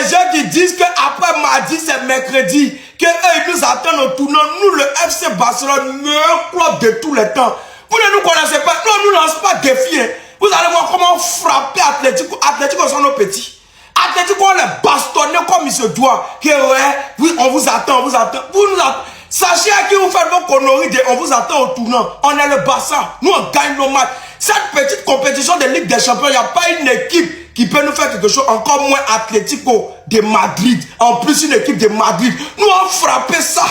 les gens qui disent qu'après mardi, c'est mercredi, qu'eux, ils nous attendent au tournant. Nous, le FC Barcelone, meilleur club de tous les temps. Vous ne nous connaissez pas. Nous, on ne nous lance pas de défi. Hein. Vous allez voir comment frapper Atlético. Atlético sont nos petits. Atlético, on les bastonne comme il se doit. Que ouais, oui, on vous attend, on vous attend. Vous nous attendez. Sachez à qui vous faites vos conneries, on vous attend au tournant. On est le Barça. Nous, on gagne nos matchs. Cette petite compétition de Ligue des Champions, il n'y a pas une équipe qui peut nous faire quelque chose, encore moins Atlético de Madrid. En plus, une équipe de Madrid. Nous, on frappe ça.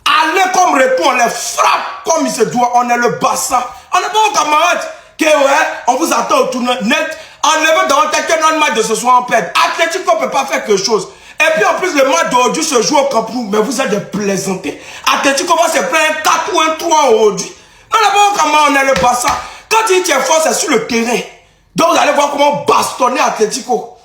Allez comme retour, on les frappe comme il se doit. On est le Barça. On n'est pas aux camarades. Que ouais, on vous attend au tournant. Net. Enlevez dans votre tête que notre match de ce soir, on perd. Atlético ne peut pas faire quelque chose. Et puis en plus, le match d'aujourd'hui se joue au Camp Nou. Mais vous êtes des plaisantés. Atlético va se prendre 4 ou un 3 aujourd'hui. On n'est pas au camarade, on est le Barça. Quand il tient fort, c'est sur le terrain. Donc vous allez voir comment bastonner Atlético.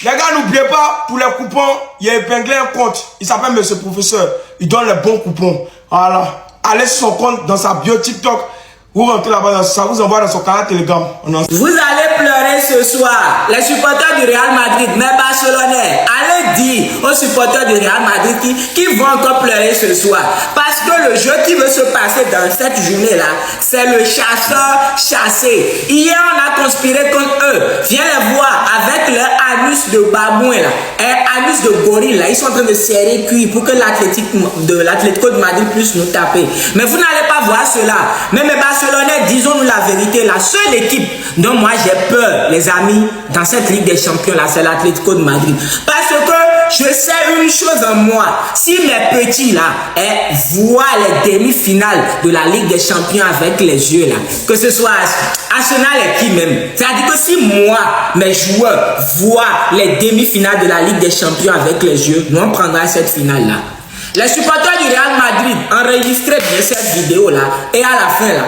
Les gars, n'oubliez pas, pour les coupons, il y a épinglé un compte. Il s'appelle Monsieur Professeur. Il donne les bons coupons. Voilà. Allez sur son compte, dans sa bio TikTok. Vous rentrez là-bas, ça vous envoie dans son canal Telegram. Vous allez pleurer ce soir. Les supporters du Real Madrid, mes Barcelonais, allez dire aux supporters du Real Madrid qui vont encore pleurer ce soir. Parce que le jeu qui veut se passer dans cette journée-là, c'est le chasseur-chassé. Hier, on a conspiré contre eux. Viens les voir avec leur anus de babouin là. Un anus de gorille là. Ils sont en train de serrer cuir pour que l'Atlético de Madrid puisse nous taper. Mais vous n'allez pas voir cela. Mais mes Barcelonais, disons-nous la vérité, la seule équipe dont moi j'ai peur, les amis, dans cette Ligue des Champions là, c'est l'Atlético de Madrid. Parce que je sais une chose en moi, si mes petits là voient les demi-finales de la Ligue des Champions avec les yeux là, que ce soit Arsenal et qui même, c'est-à-dire que si moi, mes joueurs voient les demi-finales de la Ligue des Champions avec les yeux, nous on prendra cette finale là. Les supporters du Real Madrid enregistrez bien cette vidéo là et à la fin là,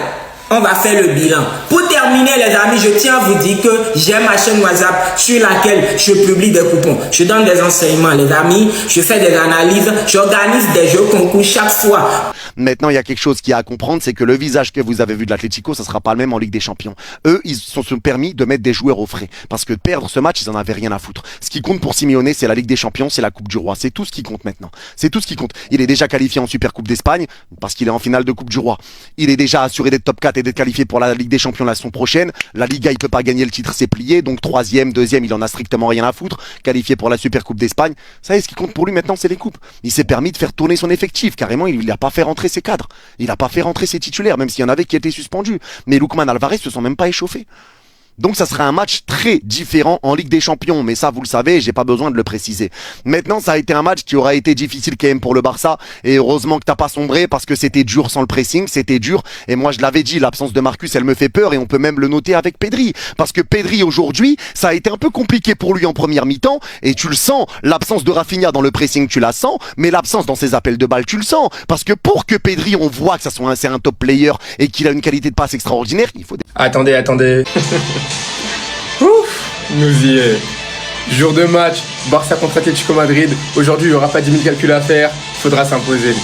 on va faire le bilan. Pour terminer les amis, je tiens à vous dire que j'ai ma chaîne WhatsApp sur laquelle je publie des coupons. Je donne des enseignements les amis, je fais des analyses, j'organise des jeux concours chaque fois. Maintenant, il y a quelque chose qu'il y a à comprendre, c'est que le visage que vous avez vu de l'Atlético, ça sera pas le même en Ligue des Champions. Eux, ils se sont permis de mettre des joueurs au frais. Parce que perdre ce match, ils en avaient rien à foutre. Ce qui compte pour Simeone, c'est la Ligue des Champions, c'est la Coupe du Roi. C'est tout ce qui compte maintenant. C'est tout ce qui compte. Il est déjà qualifié en Super Coupe d'Espagne, parce qu'il est en finale de Coupe du Roi. Il est déjà assuré d'être top 4 et d'être qualifié pour la Ligue des Champions la saison prochaine. La Liga, il peut pas gagner le titre, c'est plié. Donc 3e, 2e, il en a strictement rien à foutre. Qualifié pour la Super Coupe d'Espagne. Ça y est, ce qui compte pour lui maintenant, c'est les coupes. Il s'est permis de faire tourner son effectif. Carrément, il n'a pas fait rentrer ses cadres. Il n'a pas fait rentrer ses titulaires, même s'il y en avait qui étaient suspendus. Mais Lookman Alvarez se sont même pas échauffés. Donc ça sera un match très différent en Ligue des Champions, mais ça vous le savez, j'ai pas besoin de le préciser. Maintenant, ça a été un match qui aura été difficile quand même pour le Barça, et heureusement que t'as pas sombré parce que c'était dur sans le pressing, c'était dur, et moi je l'avais dit, l'absence de Marcus elle me fait peur, et on peut même le noter avec Pedri, parce que Pedri aujourd'hui, ça a été un peu compliqué pour lui en première mi-temps, et tu le sens, l'absence de Rafinha dans le pressing tu la sens, mais l'absence dans ses appels de balle tu le sens, parce que pour que Pedri on voit que c'est un top player et qu'il a une qualité de passe extraordinaire, il faut... Attendez. Ouf, nous y est. Jour de match, Barça contre Atlético Madrid. Aujourd'hui, il n'y aura pas 10 000 calculs à faire. Il faudra s'imposer.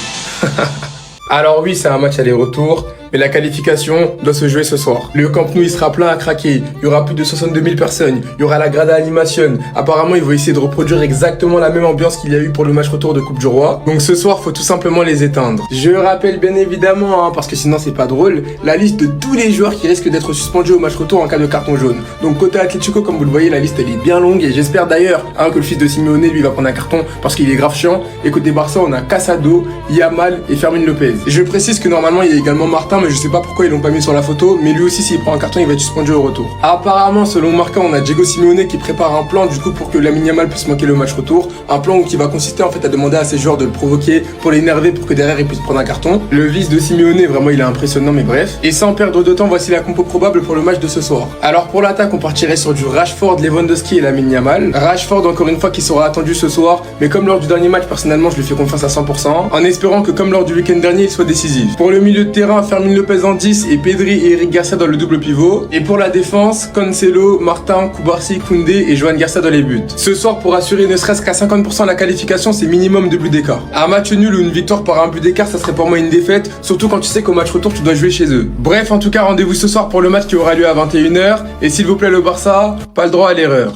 Alors oui, c'est un match aller-retour, mais la qualification doit se jouer ce soir. Le Camp Nou, il sera plein à craquer. Il y aura plus de 62 000 personnes. Il y aura la Grada Animation. Apparemment, ils vont essayer de reproduire exactement la même ambiance qu'il y a eu pour le match retour de Coupe du Roi. Donc ce soir, faut tout simplement les éteindre. Je rappelle bien évidemment, parce que sinon c'est pas drôle, la liste de tous les joueurs qui risquent d'être suspendus au match retour en cas de carton jaune. Donc côté Atlético, comme vous le voyez, la liste elle est bien longue et j'espère d'ailleurs que le fils de Simeone lui va prendre un carton parce qu'il est grave chiant. Et côté Barça, on a Casado, Yamal et Fermin Lopez. Et je précise que normalement il y a également Martin, mais je sais pas pourquoi ils l'ont pas mis sur la photo, mais lui aussi s'il prend un carton il va être suspendu au retour. Apparemment selon Marca, on a Diego Simeone qui prépare un plan du coup pour que Lamine Yamal puisse manquer le match retour, un plan qui va consister en fait à demander à ses joueurs de le provoquer pour l'énerver pour que derrière il puisse prendre un carton. Le vice de Simeone vraiment il est impressionnant, mais bref. Et sans perdre de temps, voici la compo probable pour le match de ce soir. Alors pour l'attaque, on partirait sur du Rashford, Lewandowski et Lamine Yamal. Rashford encore une fois qui sera attendu ce soir, mais comme lors du dernier match, personnellement je lui fais confiance à 100%, en espérant que comme lors du week-end dernier il soit décisif. Pour le milieu de terrain, Fermin Lopez en 10 et Pedri et Eric Garcia dans le double pivot. Et pour la défense, Cancelo, Martin, Koubarsi, Koundé et Johan Garcia dans les buts. Ce soir, pour assurer ne serait-ce qu'à 50% la qualification, c'est minimum 2 buts d'écart. Un match nul ou une victoire par un but d'écart, ça serait pour moi une défaite, surtout quand tu sais qu'au match retour tu dois jouer chez eux. Bref, en tout cas, rendez-vous ce soir pour le match qui aura lieu à 21 h, et s'il vous plaît le Barça, pas le droit à l'erreur.